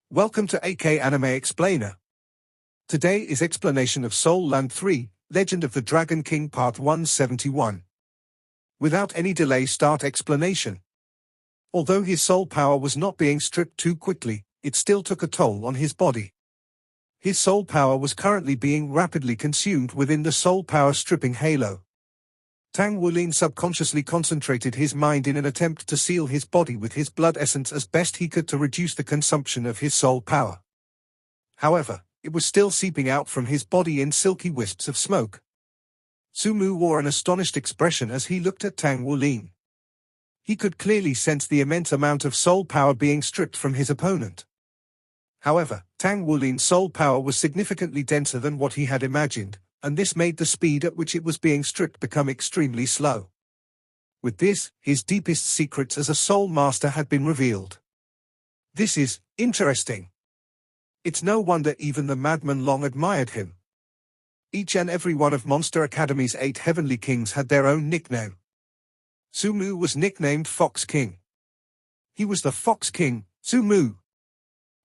Welcome to AK Anime Explainer. Today is explanation of Soul Land 3, Legend of the Dragon King Part 171. Without any delay, start explanation. Although his soul power was not being stripped too quickly, it still took a toll on his body. His soul power was currently being rapidly consumed within the soul power stripping halo. Tang Wulin subconsciously concentrated his mind in an attempt to seal his body with his blood essence as best he could to reduce the consumption of his soul power. However, it was still seeping out from his body in silky wisps of smoke. Sumu wore an astonished expression as he looked at Tang Wulin. He could clearly sense the immense amount of soul power being stripped from his opponent. However, Tang Wulin's soul power was significantly denser than what he had imagined, and this made the speed at which it was being stripped become extremely slow. With this, his deepest secrets as a soul master had been revealed. This is interesting. It's no wonder even the Madman long admired him. Each and every one of Monster Academy's 8 heavenly kings had their own nickname. Sumu was nicknamed Fox King. He was the Fox King, Sumu.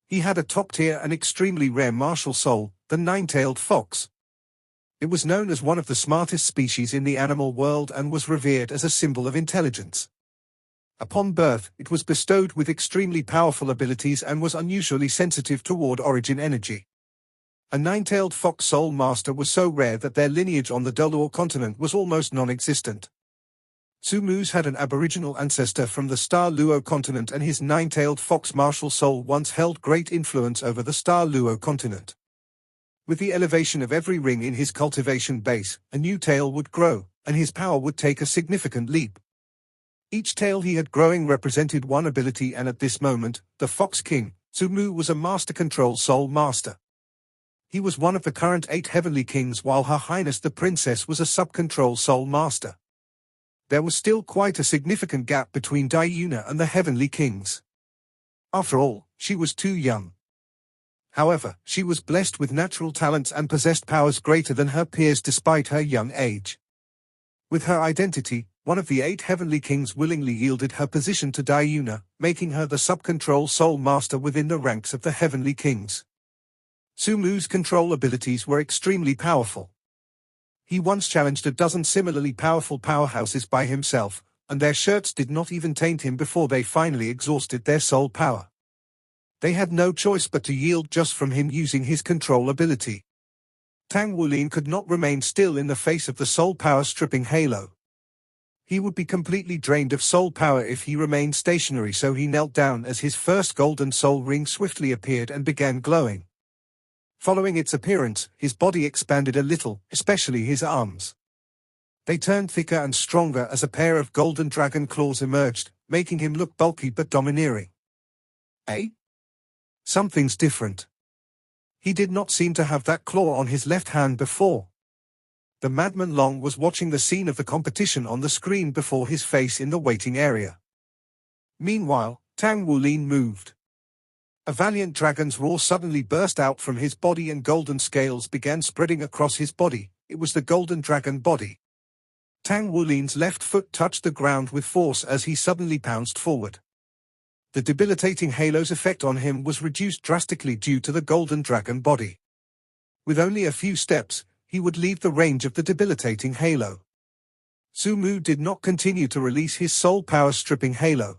He had a top-tier and extremely rare martial soul, the nine-tailed fox. It was known as one of the smartest species in the animal world and was revered as a symbol of intelligence. Upon birth, it was bestowed with extremely powerful abilities and was unusually sensitive toward origin energy. A nine-tailed fox soul master was so rare that their lineage on the Doluo continent was almost non-existent. Sumu's had an aboriginal ancestor from the Star Luo continent, and his nine-tailed fox martial soul once held great influence over the Star Luo continent. With the elevation of every ring in his cultivation base, a new tail would grow, and his power would take a significant leap. Each tail he had growing represented one ability, and at this moment, the Fox King, Sumu, was a Master Control Soul Master. He was one of the current 8 heavenly kings, while Her Highness the Princess was a Sub-Control Soul Master. There was still quite a significant gap between Dayuna and the heavenly kings. After all, she was too young. However, she was blessed with natural talents and possessed powers greater than her peers despite her young age. With her identity, one of the 8 heavenly kings willingly yielded her position to Dayuna, making her the sub-control soul master within the ranks of the heavenly kings. Sumu's control abilities were extremely powerful. He once challenged a dozen similarly powerful powerhouses by himself, and their shirts did not even taint him before they finally exhausted their soul power. They had no choice but to yield just from him using his control ability. Tang Wulin could not remain still in the face of the soul power stripping halo. He would be completely drained of soul power if he remained stationary, so he knelt down as his first golden soul ring swiftly appeared and began glowing. Following its appearance, his body expanded a little, especially his arms. They turned thicker and stronger as a pair of golden dragon claws emerged, making him look bulky but domineering. Eh? Something's different. He did not seem to have that claw on his left hand before. The Madman Long was watching the scene of the competition on the screen before his face in the waiting area. Meanwhile, Tang Wulin moved. A Valiant dragon's roar suddenly burst out from his body and golden scales began spreading across his body. It was the golden dragon body. Tang Wulin's left foot touched the ground with force as he suddenly pounced forward. The debilitating halo's effect on him was reduced drastically due to the golden dragon body. With only a few steps, he would leave the range of the debilitating halo. Sumu did not continue to release his soul power stripping halo.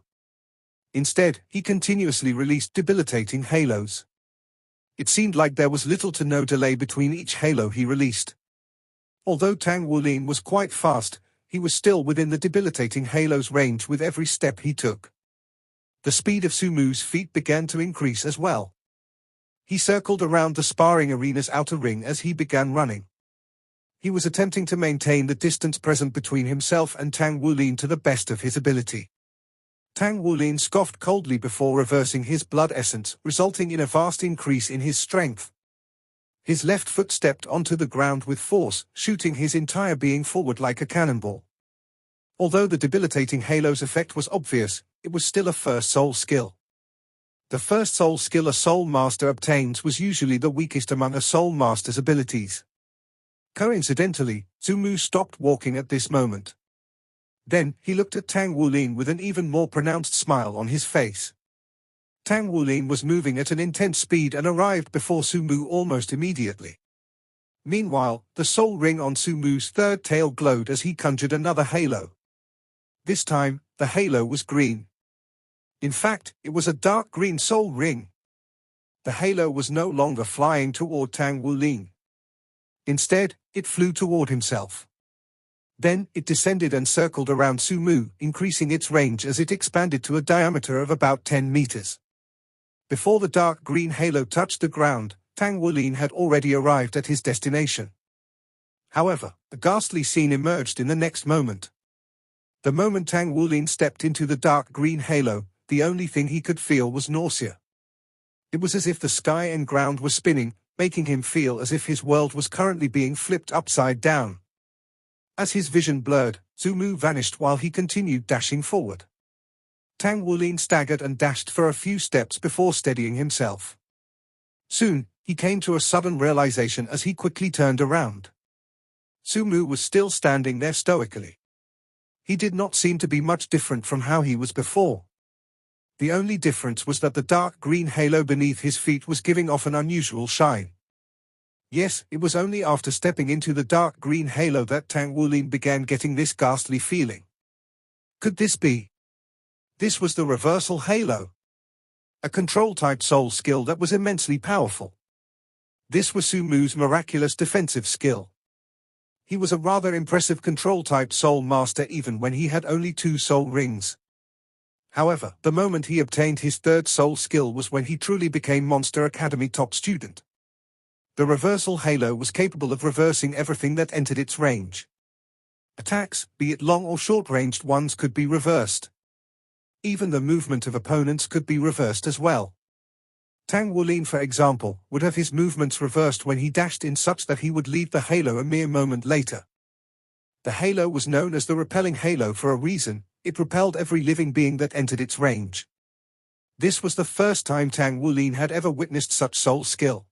Instead, he continuously released debilitating halos. It seemed like there was little to no delay between each halo he released. Although Tang Wulin was quite fast, he was still within the debilitating halo's range with every step he took. The speed of Sumu's feet began to increase as well. He circled around the sparring arena's outer ring as he began running. He was attempting to maintain the distance present between himself and Tang Wulin to the best of his ability. Tang Wulin scoffed coldly before reversing his blood essence, resulting in a vast increase in his strength. His left foot stepped onto the ground with force, shooting his entire being forward like a cannonball. Although the debilitating halo's effect was obvious, it was still a first soul skill. The first soul skill a soul master obtains was usually the weakest among a soul master's abilities. Coincidentally, Sumu stopped walking at this moment. Then, he looked at Tang Wulin with an even more pronounced smile on his face. Tang Wulin was moving at an intense speed and arrived before Sumu almost immediately. Meanwhile, the soul ring on Sumu's third tail glowed as he conjured another halo. This time, the halo was green. In fact, it was a dark green soul ring. The halo was no longer flying toward Tang Wulin. Instead, it flew toward himself. Then, it descended and circled around Sumu, increasing its range as it expanded to a diameter of about 10 meters. Before the dark green halo touched the ground, Tang Wulin had already arrived at his destination. However, a ghastly scene emerged in the next moment. The moment Tang Wulin stepped into the dark green halo, the only thing he could feel was nausea. It was as if the sky and ground were spinning, making him feel as if his world was currently being flipped upside down. As his vision blurred, Sumu vanished while he continued dashing forward. Tang Wulin staggered and dashed for a few steps before steadying himself. Soon, he came to a sudden realization as he quickly turned around. Sumu was still standing there stoically. He did not seem to be much different from how he was before. The only difference was that the dark green halo beneath his feet was giving off an unusual shine. Yes, it was only after stepping into the dark green halo that Tang Wulin began getting this ghastly feeling. Could this be? This was the reversal halo. A control-type soul skill that was immensely powerful. This was Sumu's miraculous defensive skill. He was a rather impressive control-type soul master even when he had only 2 soul rings. However, the moment he obtained his third soul skill was when he truly became Monster Academy top student. The reversal halo was capable of reversing everything that entered its range. Attacks, be it long or short-ranged ones, could be reversed. Even the movement of opponents could be reversed as well. Tang Wulin, for example, would have his movements reversed when he dashed in such that he would leave the halo a mere moment later. The halo was known as the repelling halo for a reason. It repelled every living being that entered its range. This was the first time Tang Wulin had ever witnessed such soul skill.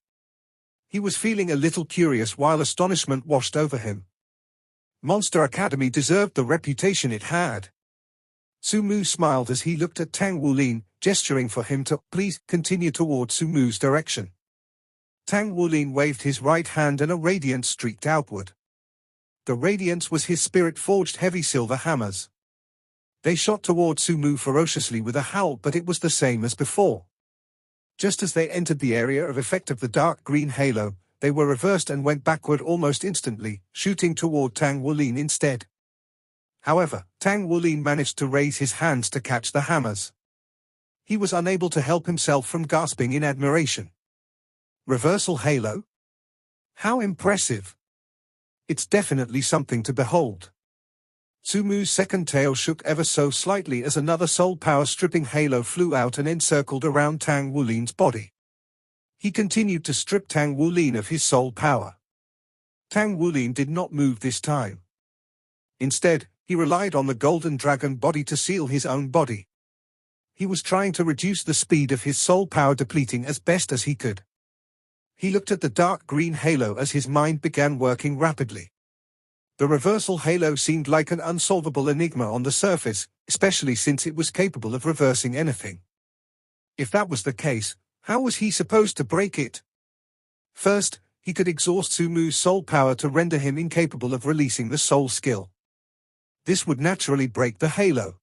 He was feeling a little curious while astonishment washed over him. Monster Academy deserved the reputation it had. Sumu smiled as he looked at Tang Wulin, gesturing for him to please continue toward Sumu's direction. Tang Wulin waved his right hand and a radiance streaked outward. The radiance was his spirit-forged heavy silver hammers. They shot toward Sumu ferociously with a howl, but it was the same as before. Just as they entered the area of effect of the dark green halo, they were reversed and went backward almost instantly, shooting toward Tang Wulin instead. However, Tang Wulin managed to raise his hands to catch the hammers. He was unable to help himself from gasping in admiration. Reversal halo? How impressive! It's definitely something to behold. Sumu's second tail shook ever so slightly as another soul power-stripping halo flew out and encircled around Tang Wulin's body. He continued to strip Tang Wulin of his soul power. Tang Wulin did not move this time. Instead, he relied on the golden dragon body to seal his own body. He was trying to reduce the speed of his soul power depleting as best as he could. He looked at the dark green halo as his mind began working rapidly. The reversal halo seemed like an unsolvable enigma on the surface, especially since it was capable of reversing anything. If that was the case, how was he supposed to break it? First, he could exhaust Sumu's soul power to render him incapable of releasing the soul skill. This would naturally break the halo.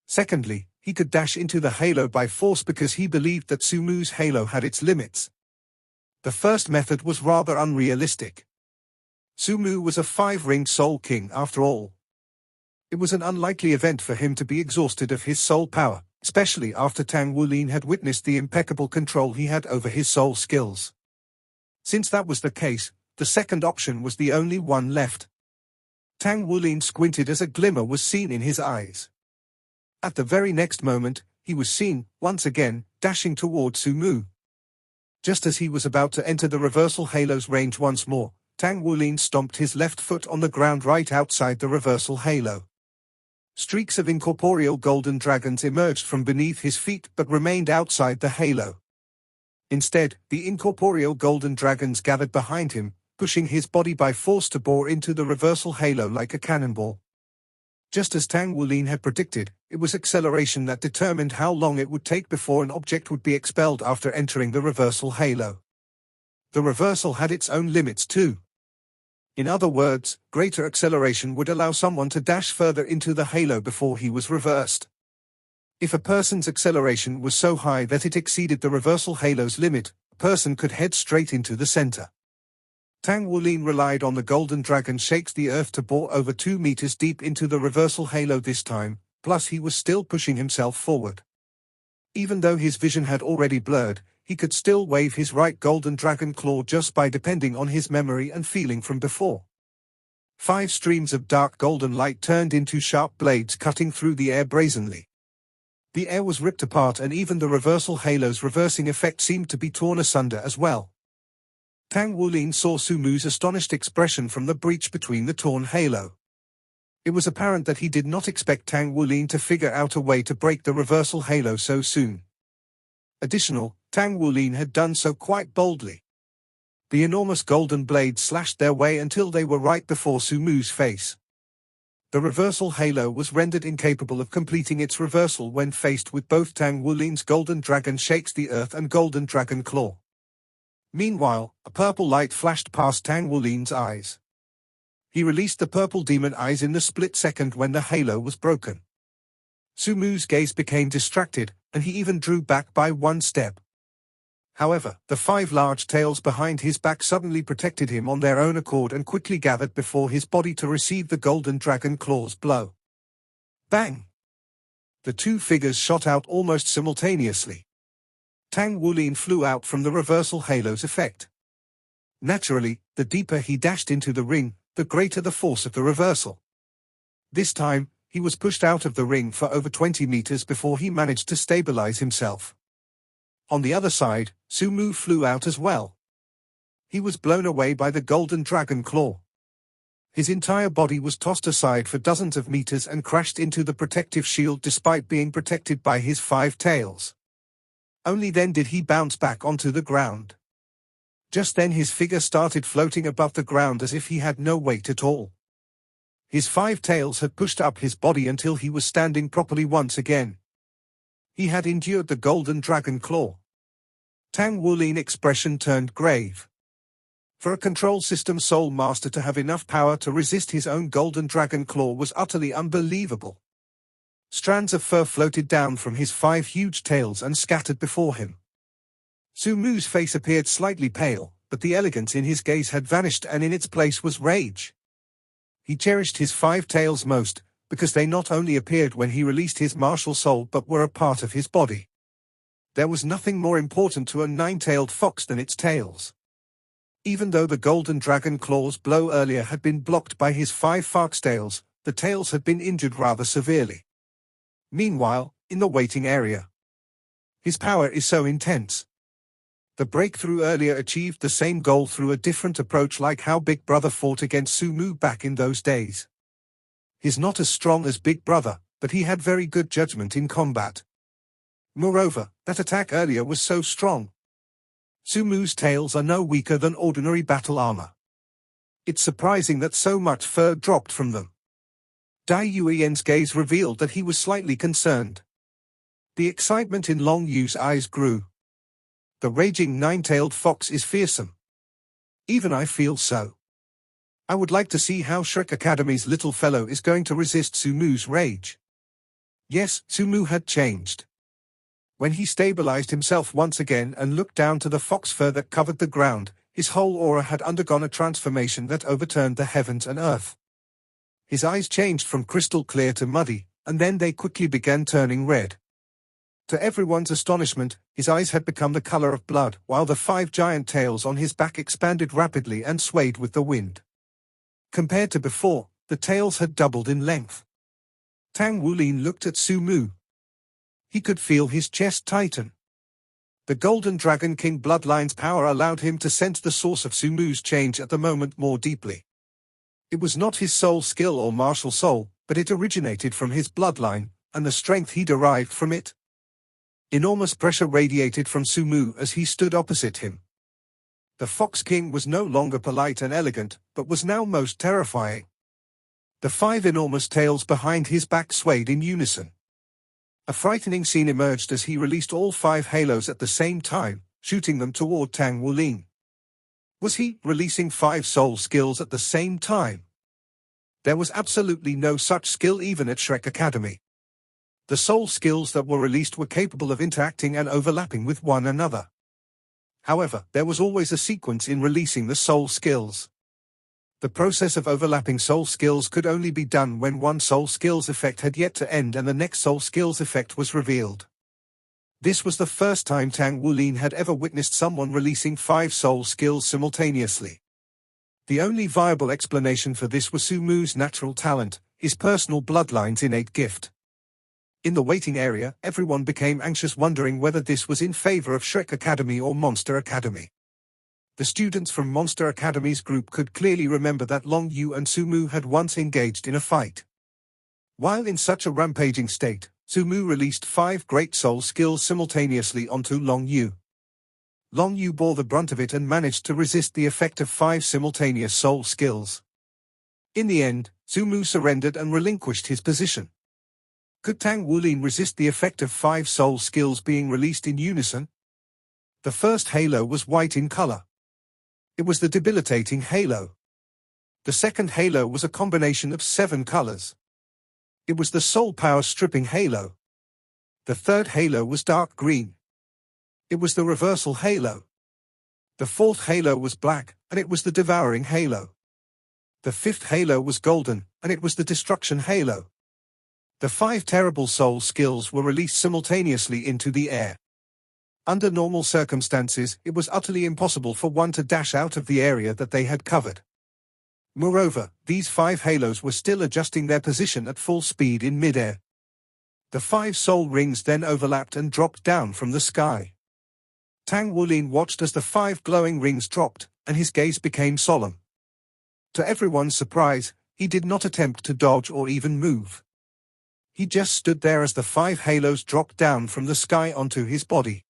Secondly, he could dash into the halo by force because he believed that Sumu's halo had its limits. The first method was rather unrealistic. Sumu was a 5-ringed Soul King after all. It was an unlikely event for him to be exhausted of his soul power, especially after Tang Wulin had witnessed the impeccable control he had over his soul skills. Since that was the case, the second option was the only one left. Tang Wulin squinted as a glimmer was seen in his eyes. At the very next moment, he was seen, once again, dashing toward Sumu. Just as he was about to enter the reversal halo's range once more, Tang Wulin stomped his left foot on the ground right outside the reversal halo. Streaks of incorporeal golden dragons emerged from beneath his feet but remained outside the halo. Instead, the incorporeal golden dragons gathered behind him, pushing his body by force to bore into the reversal halo like a cannonball. Just as Tang Wulin had predicted, it was acceleration that determined how long it would take before an object would be expelled after entering the reversal halo. The reversal had its own limits too. In other words, greater acceleration would allow someone to dash further into the halo before he was reversed. If a person's acceleration was so high that it exceeded the reversal halo's limit, a person could head straight into the center. Tang Wulin relied on the Golden Dragon shakes the earth to bore over 2 meters deep into the reversal halo this time, plus he was still pushing himself forward. Even though his vision had already blurred, he could still wave his right Golden Dragon claw just by depending on his memory and feeling from before. 5 streams of dark golden light turned into sharp blades cutting through the air brazenly. The air was ripped apart and even the reversal halo's reversing effect seemed to be torn asunder as well. Tang Wulin saw Su Mu's astonished expression from the breach between the torn halo. It was apparent that he did not expect Tang Wulin to figure out a way to break the reversal halo so soon. Tang Wulin had done so quite boldly. The enormous golden blades slashed their way until they were right before Su Mu's face. The reversal halo was rendered incapable of completing its reversal when faced with both Tang Wulin's Golden Dragon shakes the earth and Golden Dragon claw. Meanwhile, a purple light flashed past Tang Wulin's eyes. He released the purple demon eyes in the split second when the halo was broken. Su Mu's gaze became distracted, and he even drew back by 1 step. However, the 5 large tails behind his back suddenly protected him on their own accord and quickly gathered before his body to receive the Golden Dragon claw's blow. Bang! The 2 figures shot out almost simultaneously. Tang Wulin flew out from the reversal halo's effect. Naturally, the deeper he dashed into the ring, the greater the force of the reversal. This time, he was pushed out of the ring for over 20 meters before he managed to stabilize himself. On the other side, Su Mu flew out as well. He was blown away by the Golden Dragon claw. His entire body was tossed aside for dozens of meters and crashed into the protective shield despite being protected by his 5 tails. Only then did he bounce back onto the ground. Just then his figure started floating above the ground as if he had no weight at all. His 5 tails had pushed up his body until he was standing properly once again. He had endured the Golden Dragon claw. Tang Wulin's expression turned grave. For a control system soul master to have enough power to resist his own Golden Dragon claw was utterly unbelievable. Strands of fur floated down from his 5 huge tails and scattered before him. Su Mu's face appeared slightly pale, but the elegance in his gaze had vanished and in its place was rage. He cherished his 5 tails most, because they not only appeared when he released his martial soul but were a part of his body. There was nothing more important to a 9-tailed fox than its tails. Even though the Golden Dragon claw's blow earlier had been blocked by his 5 fox tails, the tails had been injured rather severely. Meanwhile, in the waiting area, his power is so intense. The breakthrough earlier achieved the same goal through a different approach, like how Big Brother fought against Su Mu back in those days. He's not as strong as Big Brother, but he had very good judgment in combat. Moreover, that attack earlier was so strong. Su Mu's tails are no weaker than ordinary battle armor. It's surprising that so much fur dropped from them. Dai Yuien's gaze revealed that he was slightly concerned. The excitement in Long Yu's eyes grew. The raging 9-tailed fox is fearsome. Even I feel so. I would like to see how Shrek Academy's little fellow is going to resist Su Mu's rage. Yes, Su Mu had changed. When he stabilized himself once again and looked down to the fox fur that covered the ground, his whole aura had undergone a transformation that overturned the heavens and earth. His eyes changed from crystal clear to muddy, and then they quickly began turning red. To everyone's astonishment, his eyes had become the color of blood, while the 5 giant tails on his back expanded rapidly and swayed with the wind. Compared to before, the tails had doubled in length. Tang Wulin looked at Su Mu. He could feel his chest tighten. The Golden Dragon King Bloodline's power allowed him to sense the source of Su Mu's change at the moment more deeply. It was not his soul skill or martial soul, but it originated from his bloodline, and the strength he derived from it. Enormous pressure radiated from Su Mu as he stood opposite him. The Fox King was no longer polite and elegant, but was now most terrifying. The 5 enormous tails behind his back swayed in unison. A frightening scene emerged as he released all 5 halos at the same time, shooting them toward Tang Wulin. Was he releasing 5 soul skills at the same time? There was absolutely no such skill even at Shrek Academy. The soul skills that were released were capable of interacting and overlapping with one another. However, there was always a sequence in releasing the soul skills. The process of overlapping soul skills could only be done when one soul skill's effect had yet to end and the next soul skill's effect was revealed. This was the first time Tang Wulin had ever witnessed someone releasing 5 soul skills simultaneously. The only viable explanation for this was Su Mu's natural talent, his personal bloodline's innate gift. In the waiting area, everyone became anxious, wondering whether this was in favor of Shrek Academy or Monster Academy. The students from Monster Academy's group could clearly remember that Long Yu and Su Mu had once engaged in a fight. While in such a rampaging state, Su Mu released 5 great soul skills simultaneously onto Long Yu. Long Yu bore the brunt of it and managed to resist the effect of 5 simultaneous soul skills. In the end, Su Mu surrendered and relinquished his position. Could Tang Wulin resist the effect of 5 soul skills being released in unison? The first halo was white in color. It was the debilitating halo. The second halo was a combination of 7 colors. It was the soul power stripping halo. The third halo was dark green. It was the reversal halo. The fourth halo was black, and it was the devouring halo. The fifth halo was golden, and it was the destruction halo. The 5 terrible soul skills were released simultaneously into the air. Under normal circumstances, it was utterly impossible for one to dash out of the area that they had covered. Moreover, these 5 halos were still adjusting their position at full speed in midair. The 5 soul rings then overlapped and dropped down from the sky. Tang Wulin watched as the 5 glowing rings dropped, and his gaze became solemn. To everyone's surprise, he did not attempt to dodge or even move. He just stood there as the 5 halos dropped down from the sky onto his body.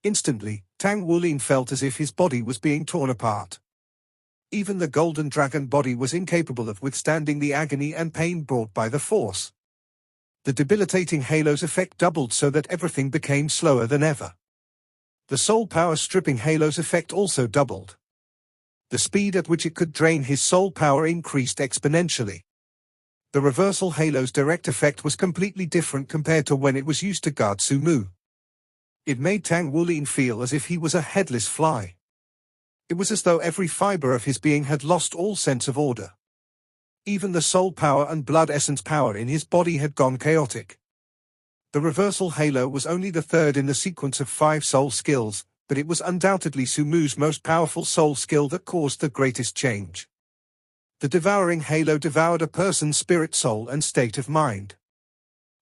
Instantly, Tang Wulin felt as if his body was being torn apart. Even the golden dragon body was incapable of withstanding the agony and pain brought by the force. The debilitating halo's effect doubled so that everything became slower than ever. The soul power stripping halo's effect also doubled. The speed at which it could drain his soul power increased exponentially. The reversal halo's direct effect was completely different compared to when it was used to guard Su Mu. It made Tang Wulin feel as if he was a headless fly. It was as though every fiber of his being had lost all sense of order. Even the soul power and blood essence power in his body had gone chaotic. The reversal halo was only the third in the sequence of 5 soul skills, but it was undoubtedly Su Mu's most powerful soul skill that caused the greatest change. The devouring halo devoured a person's spirit, soul, and state of mind.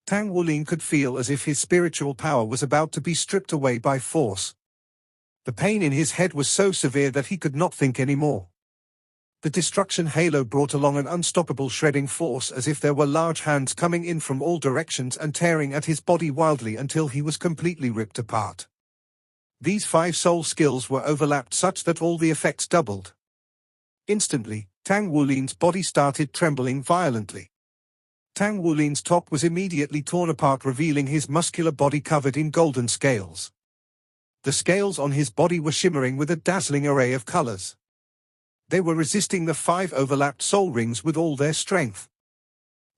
Tang Wulin could feel as if his spiritual power was about to be stripped away by force. The pain in his head was so severe that he could not think anymore. The destruction halo brought along an unstoppable shredding force, as if there were large hands coming in from all directions and tearing at his body wildly until he was completely ripped apart. These 5 soul skills were overlapped such that all the effects doubled. Instantly, Tang Wulin's body started trembling violently. Tang Wulin's top was immediately torn apart, revealing his muscular body covered in golden scales. The scales on his body were shimmering with a dazzling array of colors. They were resisting the 5 overlapped soul rings with all their strength.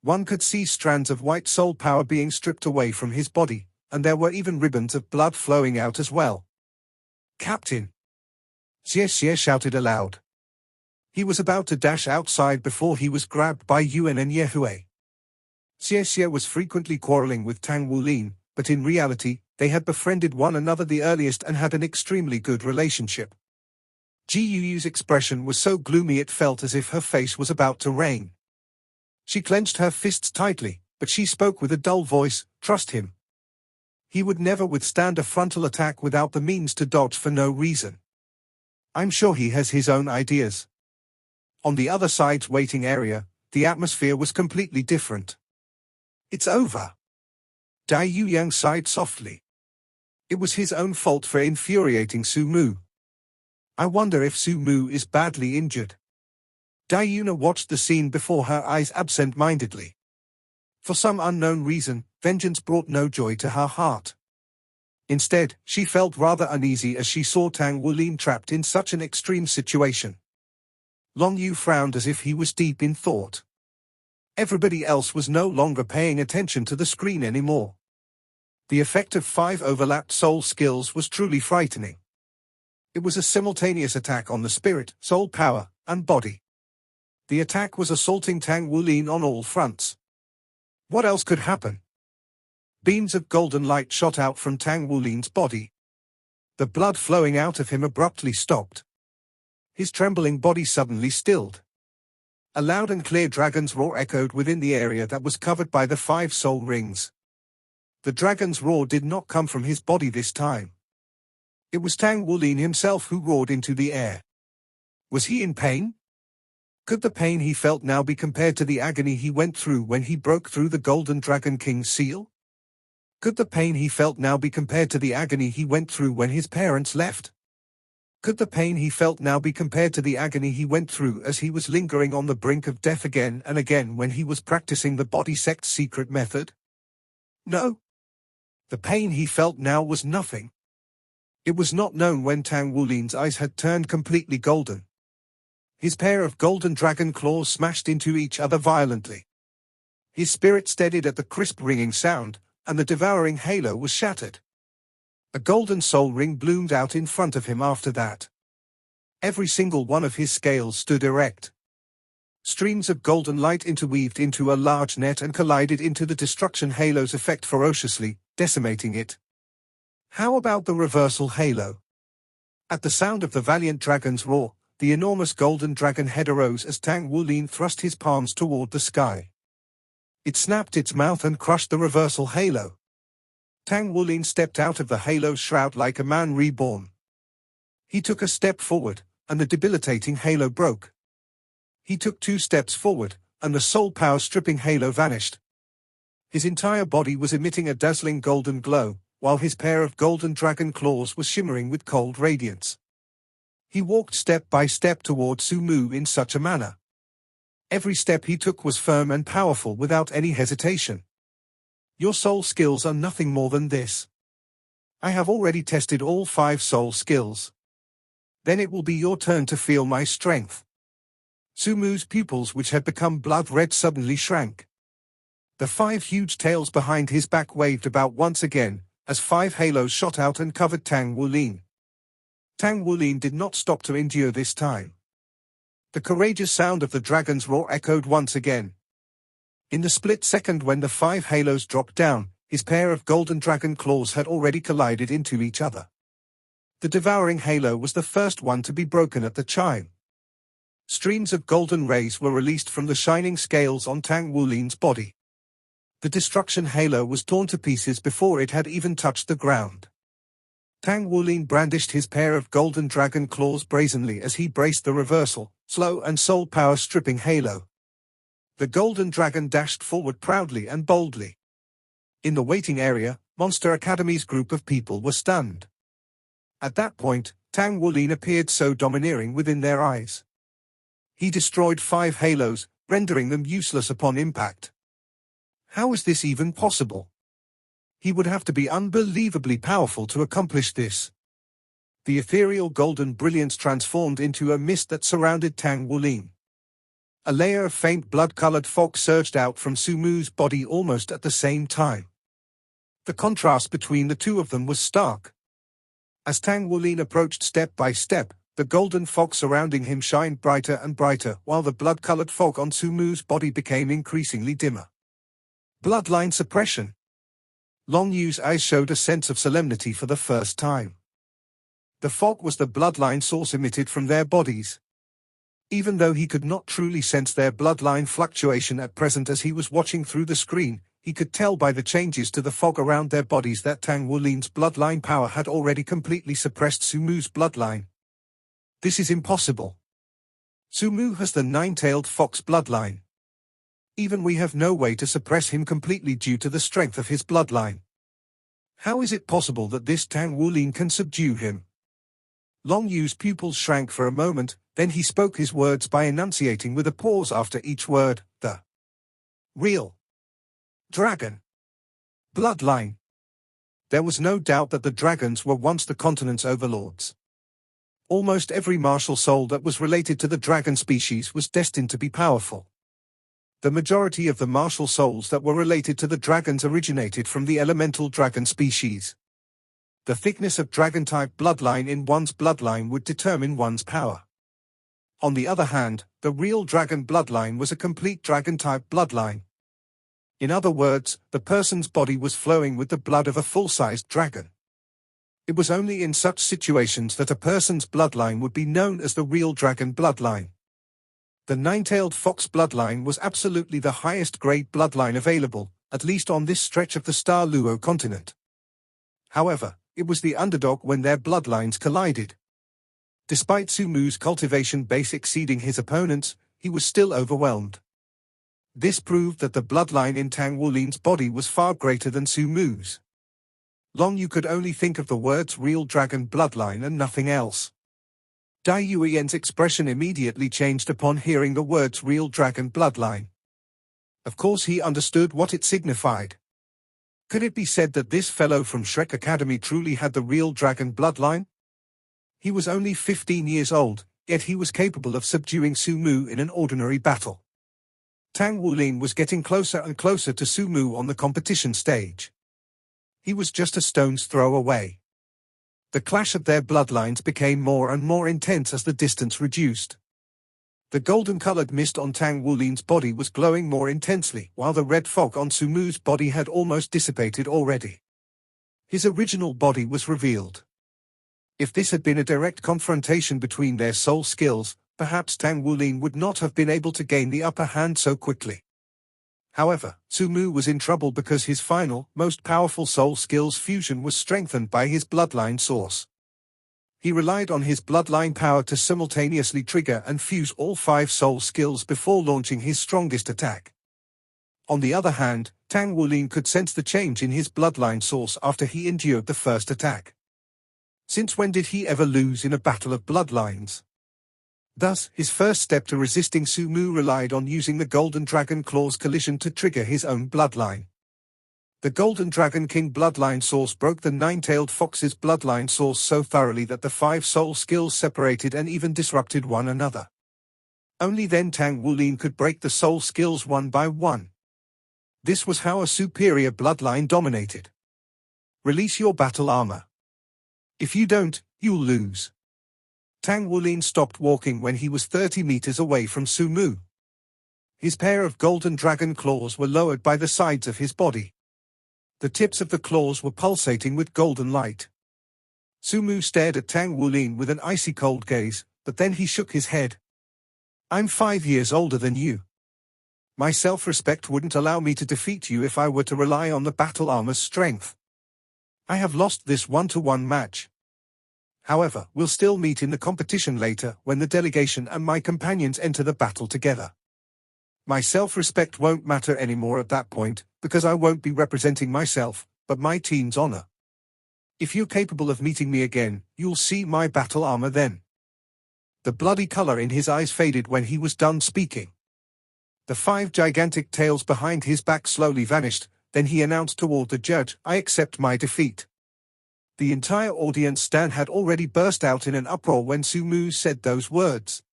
One could see strands of white soul power being stripped away from his body, and there were even ribbons of blood flowing out as well. "Captain!" Xie shouted aloud. He was about to dash outside before he was grabbed by Yuan and Yehui. Xie was frequently quarreling with Tang Wulin, but in reality, they had befriended one another the earliest and had an extremely good relationship. Ji Yu's expression was so gloomy it felt as if her face was about to rain. She clenched her fists tightly, but she spoke with a dull voice, "Trust him. He would never withstand a frontal attack without the means to dodge for no reason. I'm sure he has his own ideas." On the other side's waiting area, the atmosphere was completely different. "It's over." Dai Yuyang sighed softly. It was his own fault for infuriating Su Mu. I wonder if Su Mu is badly injured. Diana watched the scene before her eyes absent-mindedly. For some unknown reason, vengeance brought no joy to her heart. Instead, she felt rather uneasy as she saw Tang Wulin trapped in such an extreme situation. Long Yu frowned as if he was deep in thought. Everybody else was no longer paying attention to the screen anymore. The effect of 5 overlapped soul skills was truly frightening. It was a simultaneous attack on the spirit, soul power, and body. The attack was assaulting Tang Wulin on all fronts. What else could happen? Beams of golden light shot out from Tang Wulin's body. The blood flowing out of him abruptly stopped. His trembling body suddenly stilled. A loud and clear dragon's roar echoed within the area that was covered by the 5 soul rings. The dragon's roar did not come from his body this time. It was Tang Wulin himself who roared into the air. Was he in pain? Could the pain he felt now be compared to the agony he went through when he broke through the Golden Dragon King's seal? Could the pain he felt now be compared to the agony he went through when his parents left? Could the pain he felt now be compared to the agony he went through as he was lingering on the brink of death again and again when he was practicing the body sect's secret method? No. The pain he felt now was nothing. It was not known when Tang Wulin's eyes had turned completely golden. His pair of golden dragon claws smashed into each other violently. His spirit steadied at the crisp ringing sound, and the devouring halo was shattered. A golden soul ring bloomed out in front of him after that. Every single one of his scales stood erect. Streams of golden light interweaved into a large net and collided into the destruction halo's effect ferociously, decimating it. How about the reversal halo? At the sound of the Valiant dragon's roar, the enormous golden dragon head arose as Tang Wulin thrust his palms toward the sky. It snapped its mouth and crushed the reversal halo. Tang Wulin stepped out of the halo's shroud like a man reborn. He took a step forward, and the debilitating halo broke. He took 2 steps forward, and the soul power stripping halo vanished. His entire body was emitting a dazzling golden glow, while his pair of golden dragon claws was shimmering with cold radiance. He walked step by step toward Su Mu in such a manner. Every step he took was firm and powerful without any hesitation. Your soul skills are nothing more than this. I have already tested all 5 soul skills. Then it will be your turn to feel my strength. Su Mu's pupils, which had become blood red, suddenly shrank. The 5 huge tails behind his back waved about once again, as 5 halos shot out and covered Tang Wulin. Tang Wulin did not stop to endure this time. The courageous sound of the dragon's roar echoed once again. In the split second when the 5 halos dropped down, his pair of golden dragon claws had already collided into each other. The devouring halo was the first one to be broken at the chime. Streams of golden rays were released from the shining scales on Tang Wulin's body. The destruction halo was torn to pieces before it had even touched the ground. Tang Wulin brandished his pair of golden dragon claws brazenly as he braced the reversal, slow and soul power stripping halo. The golden dragon dashed forward proudly and boldly. In the waiting area, Monster Academy's group of people were stunned. At that point, Tang Wulin appeared so domineering within their eyes. He destroyed 5 halos, rendering them useless upon impact. How is this even possible? He would have to be unbelievably powerful to accomplish this. The ethereal golden brilliance transformed into a mist that surrounded Tang Wulin. A layer of faint blood-colored fog surged out from Su Mu's body almost at the same time. The contrast between the two of them was stark. As Tang Wulin approached step by step, the golden fog surrounding him shined brighter and brighter, while the blood-colored fog on Su Mu's body became increasingly dimmer. Bloodline suppression. Long Yu's eyes showed a sense of solemnity for the first time. The fog was the bloodline source emitted from their bodies. Even though he could not truly sense their bloodline fluctuation at present as he was watching through the screen, he could tell by the changes to the fog around their bodies that Tang Wulin's bloodline power had already completely suppressed Su Mu's bloodline. This is impossible. Su Mu has the 9-tailed fox bloodline. Even we have no way to suppress him completely due to the strength of his bloodline. How is it possible that this Tang Wulin can subdue him? Long Yu's pupils shrank for a moment, then he spoke his words by enunciating with a pause after each word, the real dragon bloodline. There was no doubt that the dragons were once the continent's overlords. Almost every martial soul that was related to the dragon species was destined to be powerful. The majority of the martial souls that were related to the dragons originated from the elemental dragon species. The thickness of dragon-type bloodline in one's bloodline would determine one's power. On the other hand, the real dragon bloodline was a complete dragon-type bloodline. In other words, the person's body was flowing with the blood of a full-sized dragon. It was only in such situations that a person's bloodline would be known as the real dragon bloodline. The nine-tailed fox bloodline was absolutely the highest grade bloodline available, at least on this stretch of the Star Luo continent. However, it was the underdog when their bloodlines collided. Despite Su Mu's cultivation base exceeding his opponent's, he was still overwhelmed. This proved that the bloodline in Tang Wulin's body was far greater than Su Mu's. Long Yu could only think of the words real dragon bloodline and nothing else. Dai Yuien's expression immediately changed upon hearing the words real dragon bloodline. Of course he understood what it signified. Could it be said that this fellow from Shrek Academy truly had the real dragon bloodline? He was only 15 years old, yet he was capable of subduing Su Mu in an ordinary battle. Tang Wulin was getting closer and closer to Su Mu on the competition stage. He was just a stone's throw away. The clash of their bloodlines became more and more intense as the distance reduced. The golden-colored mist on Tang Wulin's body was glowing more intensely, while the red fog on Su Mu's body had almost dissipated already. His original body was revealed. If this had been a direct confrontation between their soul skills, perhaps Tang Wulin would not have been able to gain the upper hand so quickly. However, Su Mu was in trouble because his final, most powerful soul skills fusion was strengthened by his bloodline source. He relied on his bloodline power to simultaneously trigger and fuse all 5 soul skills before launching his strongest attack. On the other hand, Tang Wulin could sense the change in his bloodline source after he endured the first attack. Since when did he ever lose in a battle of bloodlines? Thus, his first step to resisting Su Mu relied on using the Golden Dragon Claw's collision to trigger his own bloodline. The Golden Dragon King bloodline source broke the nine-tailed fox's bloodline source so thoroughly that the 5 soul skills separated and even disrupted one another. Only then Tang Wulin could break the soul skills one by one. This was how a superior bloodline dominated. Release your battle armor. If you don't, you'll lose. Tang Wulin stopped walking when he was 30 meters away from Su Mu. His pair of golden dragon claws were lowered by the sides of his body. The tips of the claws were pulsating with golden light. Su Mu stared at Tang Wulin with an icy cold gaze, but then he shook his head. I'm 5 years older than you. My self-respect wouldn't allow me to defeat you if I were to rely on the battle armor's strength. I have lost this one-to-one match. However, we'll still meet in the competition later when the delegation and my companions enter the battle together. My self-respect won't matter anymore at that point, because I won't be representing myself, but my team's honor. If you're capable of meeting me again, you'll see my battle armor then. The bloody color in his eyes faded when he was done speaking. The 5 gigantic tails behind his back slowly vanished, then he announced toward the judge, I accept my defeat. The entire audience stand had already burst out in an uproar when Su Mu said those words.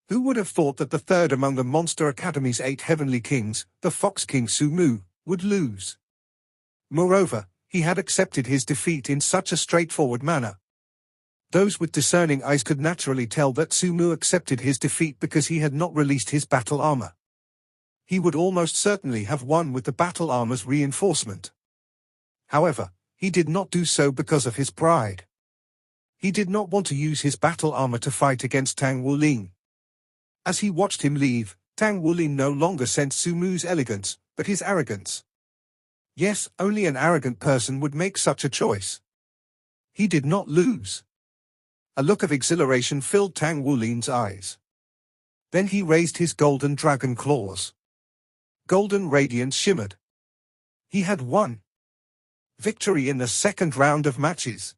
Who would have thought that the third among the Monster Academy's 8 heavenly kings, the Fox King Su Mu, would lose? Moreover, he had accepted his defeat in such a straightforward manner. Those with discerning eyes could naturally tell that Su Mu accepted his defeat because he had not released his battle armor. He would almost certainly have won with the battle armor's reinforcement. However, he did not do so because of his pride. He did not want to use his battle armor to fight against Tang Wulin. As he watched him leave, Tang Wulin no longer sensed Su Mu's elegance, but his arrogance. Yes, only an arrogant person would make such a choice. He did not lose. A look of exhilaration filled Tang Wulin's eyes. Then he raised his golden dragon claws. Golden radiance shimmered. He had won. Victory in the second round of matches.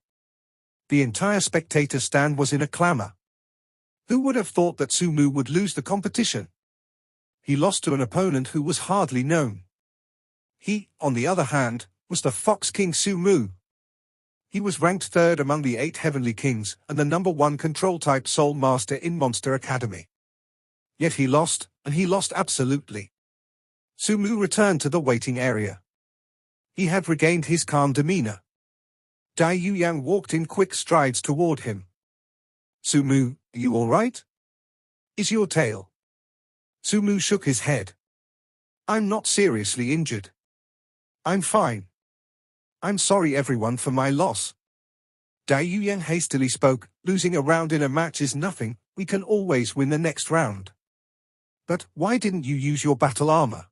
The entire spectator stand was in a clamor. Who would have thought that Su Mu would lose the competition? He lost to an opponent who was hardly known. He, on the other hand, was the Fox King Su Mu. He was ranked third among the 8 Heavenly Kings and the #1 control-type Soul Master in Monster Academy. Yet he lost, and he lost absolutely. Su Mu returned to the waiting area. He had regained his calm demeanor. Dai Yuyang walked in quick strides toward him. Su Mu, are you all right? Is your tail? Su Mu shook his head. I'm not seriously injured. I'm fine. I'm sorry everyone for my loss. Dai Yuyang hastily spoke, losing a round in a match is nothing, we can always win the next round. But why didn't you use your battle armor?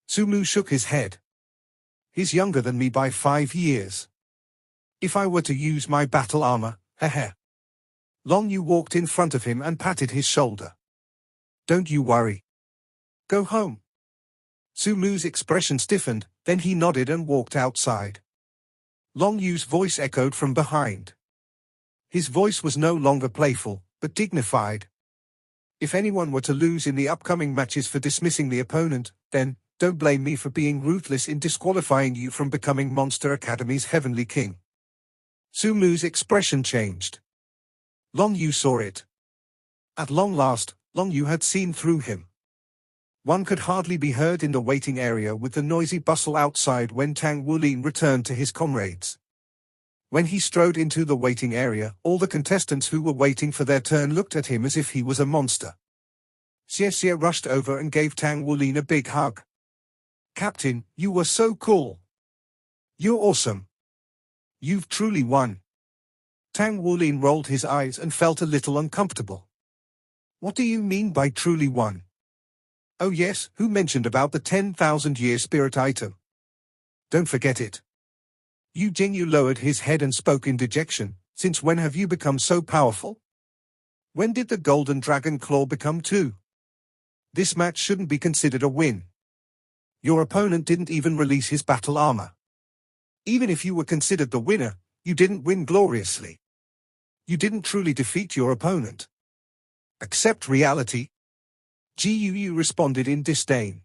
Su Mu shook his head. He's younger than me by 5 years. If I were to use my battle armor, heh. Long Yu walked in front of him and patted his shoulder. Don't you worry. Go home. Su Mu's expression stiffened, then he nodded and walked outside. Long Yu's voice echoed from behind. His voice was no longer playful, but dignified. If anyone were to lose in the upcoming matches for dismissing the opponent, then, don't blame me for being ruthless in disqualifying you from becoming Monster Academy's Heavenly King. Su Mu's expression changed. Long Yu saw it. At long last, Long Yu had seen through him. One could hardly be heard in the waiting area with the noisy bustle outside when Tang Wulin returned to his comrades. When he strode into the waiting area, all the contestants who were waiting for their turn looked at him as if he was a monster. Xie rushed over and gave Tang Wulin a big hug. Captain, you were so cool. You're awesome. You've truly won. Tang Wulin rolled his eyes and felt a little uncomfortable. What do you mean by truly won? Oh yes, who mentioned about the 10,000-year spirit item? Don't forget it. Yu Jingyu lowered his head and spoke in dejection. Since when have you become so powerful? When did the Golden Dragon Claw become 2? This match shouldn't be considered a win. Your opponent didn't even release his battle armor. Even if you were considered the winner, you didn't win gloriously. You didn't truly defeat your opponent. Accept reality. Yu responded in disdain.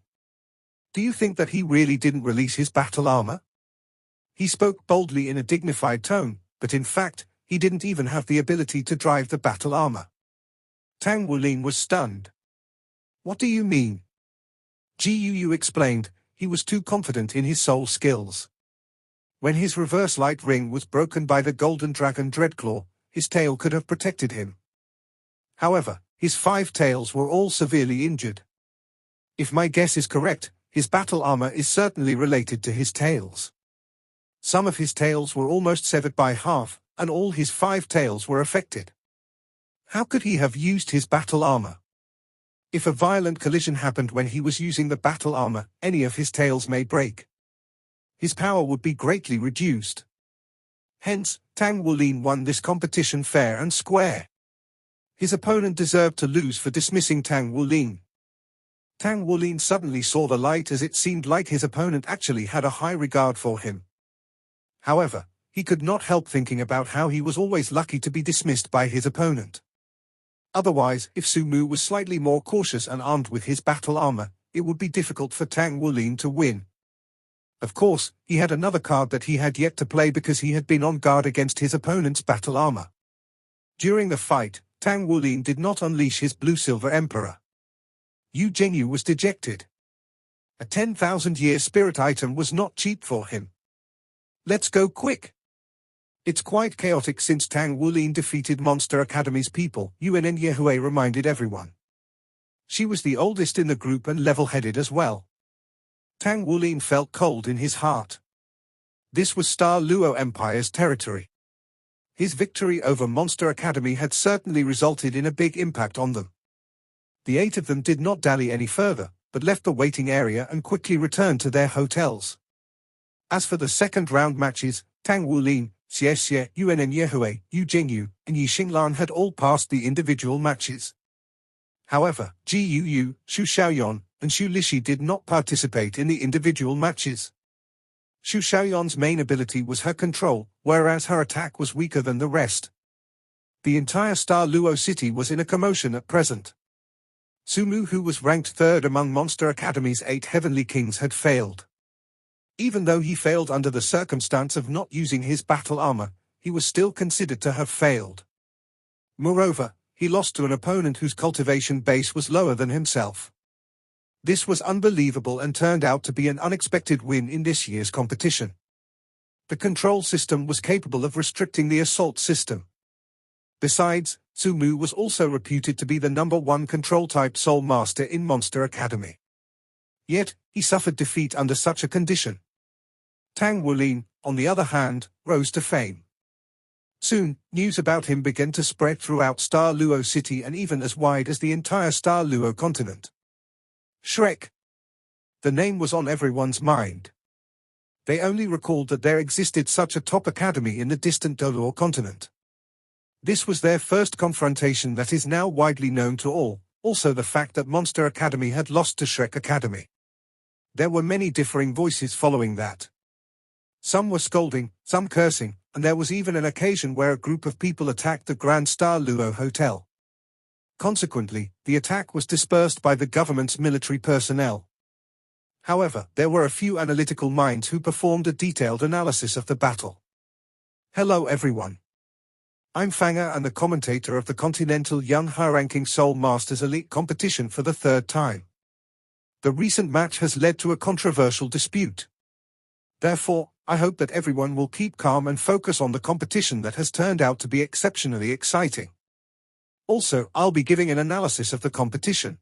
Do you think that he really didn't release his battle armor? He spoke boldly in a dignified tone, but in fact, he didn't even have the ability to drive the battle armor. Tang Wulin was stunned. What do you mean? Yu explained, he was too confident in his soul skills. When his reverse light ring was broken by the Golden Dragon Dreadclaw, his tail could have protected him. However, his 5 tails were all severely injured. If my guess is correct, his battle armor is certainly related to his tails. Some of his tails were almost severed by half, and all his 5 tails were affected. How could he have used his battle armor? If a violent collision happened when he was using the battle armor, any of his tails may break. His power would be greatly reduced. Hence, Tang Wulin won this competition fair and square. His opponent deserved to lose for dismissing Tang Wulin. Tang Wulin suddenly saw the light as it seemed like his opponent actually had a high regard for him. However, he could not help thinking about how he was always lucky to be dismissed by his opponent. Otherwise, if Su Mu was slightly more cautious and armed with his battle armor, it would be difficult for Tang Wulin to win. Of course, he had another card that he had yet to play because he had been on guard against his opponent's battle armor. During the fight, Tang Wulin did not unleash his Blue-Silver Emperor. Yu Jingyu was dejected. A 10,000-year spirit item was not cheap for him. Let's go quick. It's quite chaotic since Tang Wulin defeated Monster Academy's people, Yuan Yehui reminded everyone. She was the oldest in the group and level-headed as well. Tang Wulin felt cold in his heart. This was Star Luo Empire's territory. His victory over Monster Academy had certainly resulted in a big impact on them. The 8 of them did not dally any further, but left the waiting area and quickly returned to their hotels. As for the second round matches, Tang Wulin, Xie, Yuan Yehui, Yu Jingyu, and Yi Xinglan had all passed the individual matches. However, Ji Yu, Xu Xiaoyan, and Xu Lixi did not participate in the individual matches. Xu Xiaoyan's main ability was her control, whereas her attack was weaker than the rest. The entire Star Luo city was in a commotion at present. Sumu, who was ranked third among Monster Academy's 8 Heavenly Kings, had failed. Even though he failed under the circumstance of not using his battle armor, he was still considered to have failed. Moreover, he lost to an opponent whose cultivation base was lower than himself. This was unbelievable and turned out to be an unexpected win in this year's competition. The control system was capable of restricting the assault system. Besides, Sumu was also reputed to be the #1 control-type Soul Master in Monster Academy. Yet, he suffered defeat under such a condition. Tang Wulin, on the other hand, rose to fame. Soon, news about him began to spread throughout Star Luo City and even as wide as the entire Star Luo continent. Shrek. The name was on everyone's mind. They only recalled that there existed such a top academy in the distant Dolor continent. This was their first confrontation that is now widely known to all, also the fact that Monster Academy had lost to Shrek Academy. There were many differing voices following that. Some were scolding, some cursing, and there was even an occasion where a group of people attacked the Grand Star Luo Hotel. Consequently, the attack was dispersed by the government's military personnel. However, there were a few analytical minds who performed a detailed analysis of the battle. Hello everyone. I'm Fanger and the commentator of the Continental Young High-Ranking Soul Masters Elite competition for the third time. The recent match has led to a controversial dispute. Therefore, I hope that everyone will keep calm and focus on the competition that has turned out to be exceptionally exciting. Also, I'll be giving an analysis of the competition.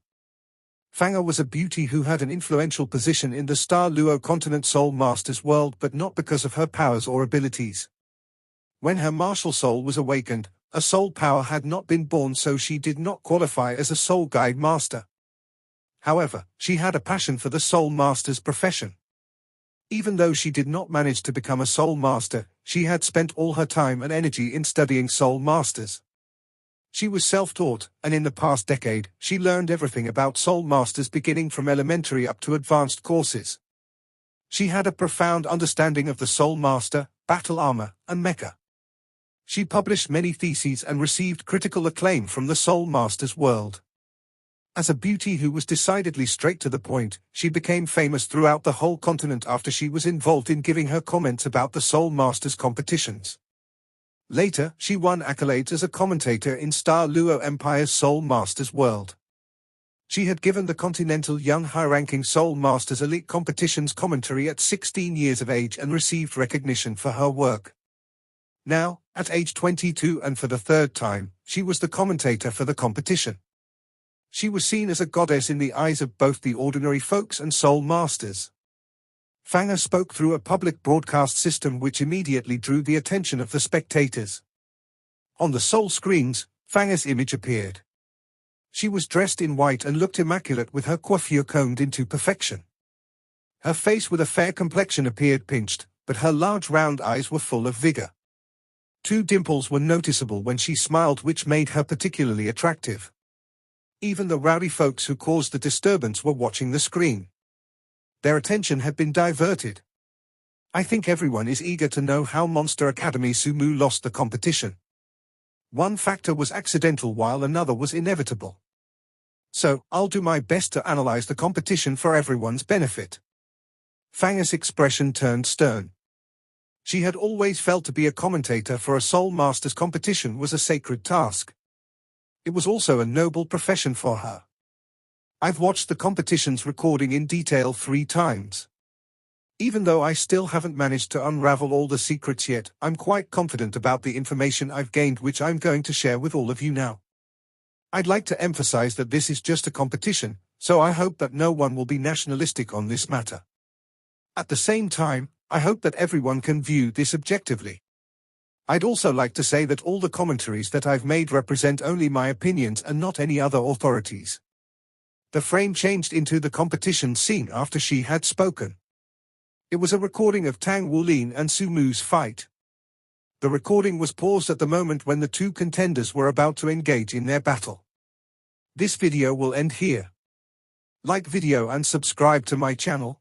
Fanger was a beauty who had an influential position in the Star Luo Continent Soul Masters world, but not because of her powers or abilities. When her martial soul was awakened, a soul power had not been born, so she did not qualify as a soul guide master. However, she had a passion for the soul master's profession. Even though she did not manage to become a soul master, she had spent all her time and energy in studying soul masters. She was self-taught, and in the past decade, she learned everything about soul masters beginning from elementary up to advanced courses. She had a profound understanding of the soul master, battle armor, and mecha. She published many theses and received critical acclaim from the soul master's world. As a beauty who was decidedly straight to the point, she became famous throughout the whole continent after she was involved in giving her comments about the soul masters competitions. Later, she won accolades as a commentator in Star Luo Empire's Soul Masters world. She had given the Continental Young High-Ranking Soul Masters Elite competition's commentary at 16 years of age and received recognition for her work. Now, at age 22 and for the third time, she was the commentator for the competition. She was seen as a goddess in the eyes of both the ordinary folks and soul masters. Fanger spoke through a public broadcast system which immediately drew the attention of the spectators. On the soul screens, Fanger's image appeared. She was dressed in white and looked immaculate with her coiffure combed into perfection. Her face with a fair complexion appeared pinched, but her large round eyes were full of vigor. 2 dimples were noticeable when she smiled, which made her particularly attractive. Even the rowdy folks who caused the disturbance were watching the screen. Their attention had been diverted. I think everyone is eager to know how Monster Academy Sumu lost the competition. One factor was accidental while another was inevitable. So, I'll do my best to analyze the competition for everyone's benefit. Fanger's expression turned stern. She had always felt to be a commentator for a Soul Masters competition was a sacred task. It was also a noble profession for her. I've watched the competition's recording in detail 3 times. Even though I still haven't managed to unravel all the secrets yet, I'm quite confident about the information I've gained, which I'm going to share with all of you now. I'd like to emphasize that this is just a competition, so I hope that no one will be nationalistic on this matter. At the same time, I hope that everyone can view this objectively. I'd also like to say that all the commentaries that I've made represent only my opinions and not any other authorities. The frame changed into the competition scene after she had spoken. It was a recording of Tang Wulin and Sumu's fight. The recording was paused at the moment when the 2 contenders were about to engage in their battle. This video will end here. Like video and subscribe to my channel.